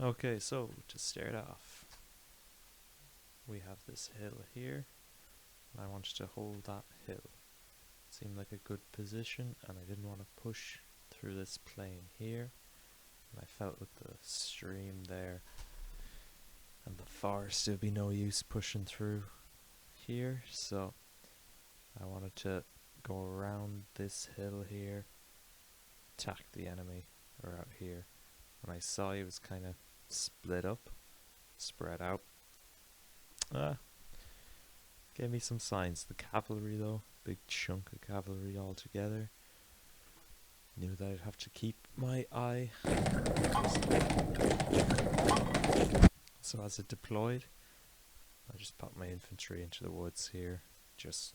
Okay, so to start off, we have this hill here, and I wanted to hold that hill. Seemed like a good position, and I didn't want to push through this plain here. And I felt with the stream there and the forest, there'd be no use pushing through here, so I wanted to go around this hill here, attack the enemy around here. When I saw he was kind of split up, spread out, gave me some signs. The cavalry though, big chunk of cavalry all together. Knew that I'd have to keep my eye. So as it deployed, I just popped my infantry into the woods here, just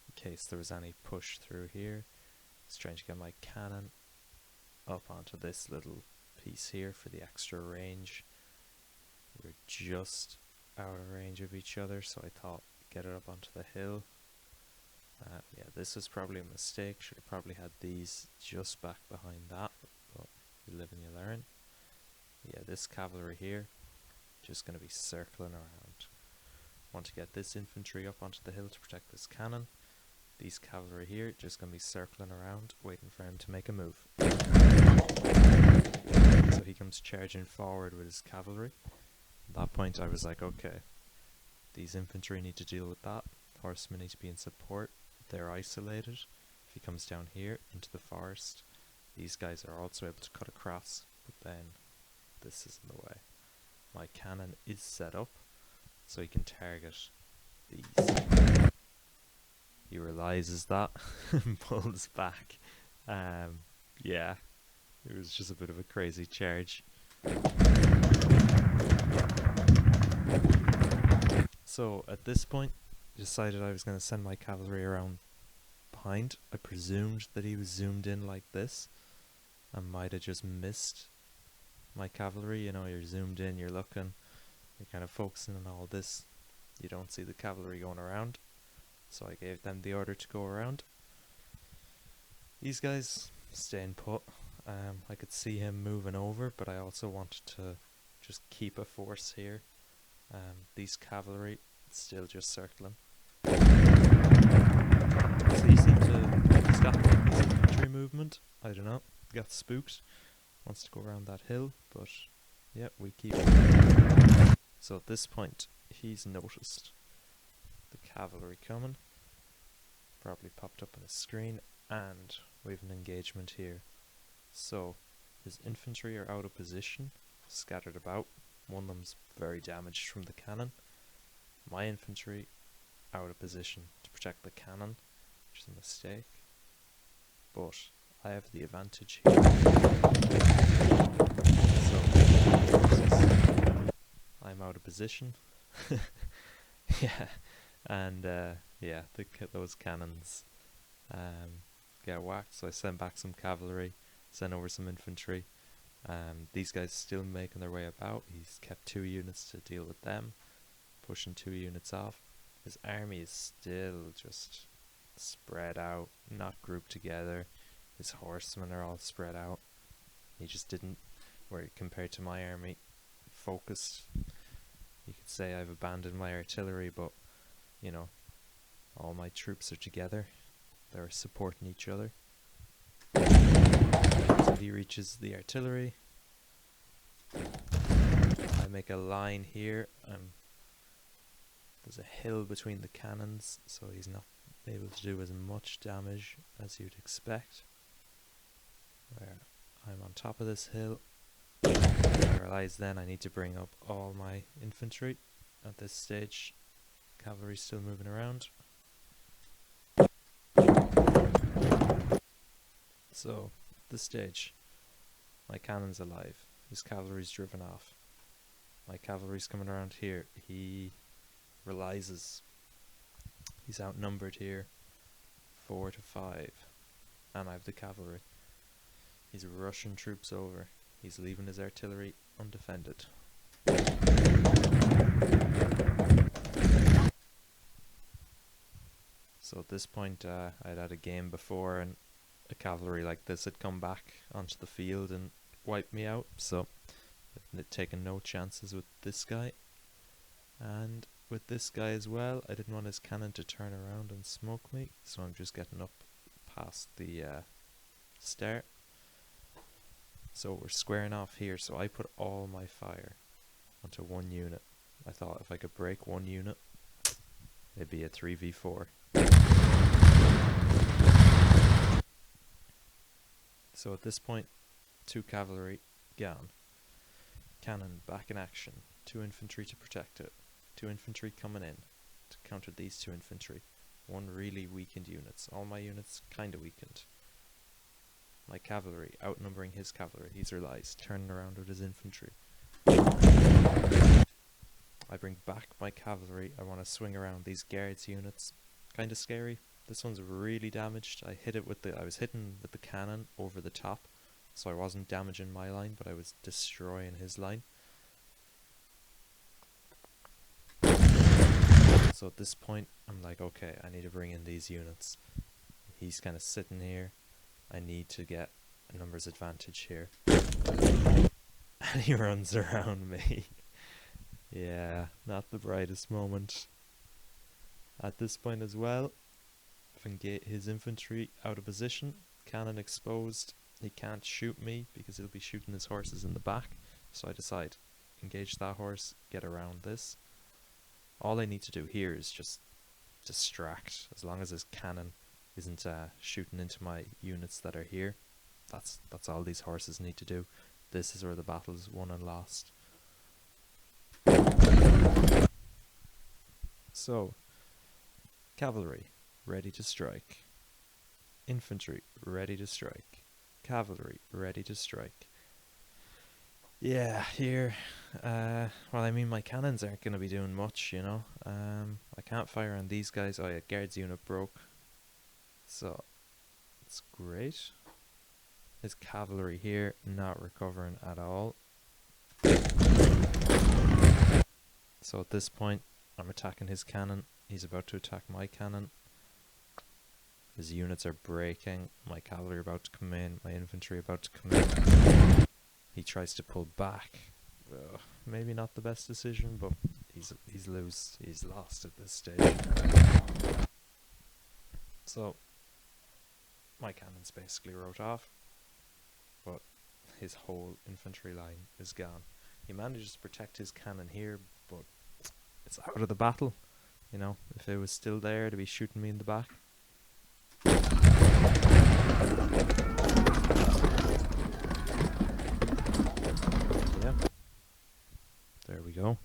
in case there was any push through here. I was trying to get my cannon up onto this little piece here for the extra range. We were just out of range of each other, so I thought get it up onto the hill. Yeah, this was probably a mistake. Should have probably had these just back behind that, but you live and you learn. Yeah, this cavalry here, just going to be circling around. Want to get this infantry up onto the hill to protect this cannon. These cavalry here, just going to be circling around, waiting for him to make a move. So he comes charging forward with his cavalry. At that point I was like, okay, these infantry need to deal with that. Horsemen need to be in support. They're isolated. If he comes down here into the forest, these guys are also able to cut across, but then this is in the way. My cannon is set up so he can target these. He realizes that and pulls back. Yeah, it was just a bit of a crazy charge. So at this point, I decided I was going to send my cavalry around behind. I presumed that he was zoomed in like this. I might have just missed my cavalry. You know, you're zoomed in, you're looking, you're kind of focusing on all this. You don't see the cavalry going around. So I gave them the order to go around. These guys staying put. I could see him moving over, but I also wanted to just keep a force here. These cavalry still just circling. So he seemed to stop his infantry movement. I don't know. Got spooked. Wants to go around that hill, but yeah, we keep. So at this point, he's noticed the cavalry coming. Probably popped up on his screen, and we have an engagement here. So his infantry are out of position, scattered about. One of them's very damaged from the cannon. My infantry out of position to protect the cannon, which is a mistake. But I have the advantage here. So I'm out of position. Yeah, and yeah, those cannons get whacked. So I send back some cavalry, send over some infantry. These guys still making their way about. He's kept 2 units to deal with them, pushing 2 units off. His army is still just spread out, not grouped together. His horsemen are all spread out. He just didn't, where compared to my army, focused. You could say I've abandoned my artillery, but you know, all my troops are together. They're supporting each other. So he reaches the artillery. I make a line here. There's a hill between the cannons, so he's not able to do as much damage as you'd expect. Where I'm on top of this hill. I realize then I need to bring up all my infantry. At this stage, cavalry's still moving around. So, at this stage, my cannon's alive. His cavalry's driven off. My cavalry's coming around here. He realizes he's outnumbered here, 4 to 5, and I have the cavalry. He's rushing troops over. He's leaving his artillery undefended. So at this point, I'd had a game before, and a cavalry like this had come back onto the field and wiped me out. So I've taken no chances with this guy. And with this guy as well, I didn't want his cannon to turn around and smoke me, so I'm just getting up past the start. So we're squaring off here, so I put all my fire onto one unit. I thought if I could break one unit, it'd be a 3v4. So at this point, 2 cavalry gone. Cannon back in action. 2 infantry to protect it. 2 infantry coming in to counter these 2 infantry. 1 really weakened units. All my units kinda weakened. My cavalry outnumbering his cavalry. He's realized, turning around with his infantry. I bring back my cavalry. I want to swing around these guards units. Kinda scary. This one's really damaged. I was hitting with the cannon over the top, so I wasn't damaging my line, but I was destroying his line. So at this point, I'm like, okay, I need to bring in these units. He's kind of sitting here. I need to get a numbers advantage here. And he runs around me. Yeah, not the brightest moment. At this point as well, his infantry out of position, cannon exposed. He can't shoot me because he'll be shooting his horses in the back. So I decide, engage that horse, get around this. All I need to do here is just distract. As long as his cannon isn't shooting into my units that are here, that's all these horses need to do. This is where the battle is won and lost. So, cavalry, ready to strike. Infantry, ready to strike. Cavalry, ready to strike. Yeah, here, well, I mean, my cannons aren't going to be doing much, you know. I can't fire on these guys. Oh yeah, guards unit broke. So, it's great. His cavalry here, not recovering at all. So at this point, I'm attacking his cannon. He's about to attack my cannon. His units are breaking. My cavalry are about to come in. My infantry are about to come in. He tries to pull back. Maybe not the best decision, but he's lost at this stage. So my cannons basically wrote off, but his whole infantry line is gone. He manages to protect his cannon here, but it's out of the battle. You know, if it was still there to be shooting me in the back. Yeah. There we go.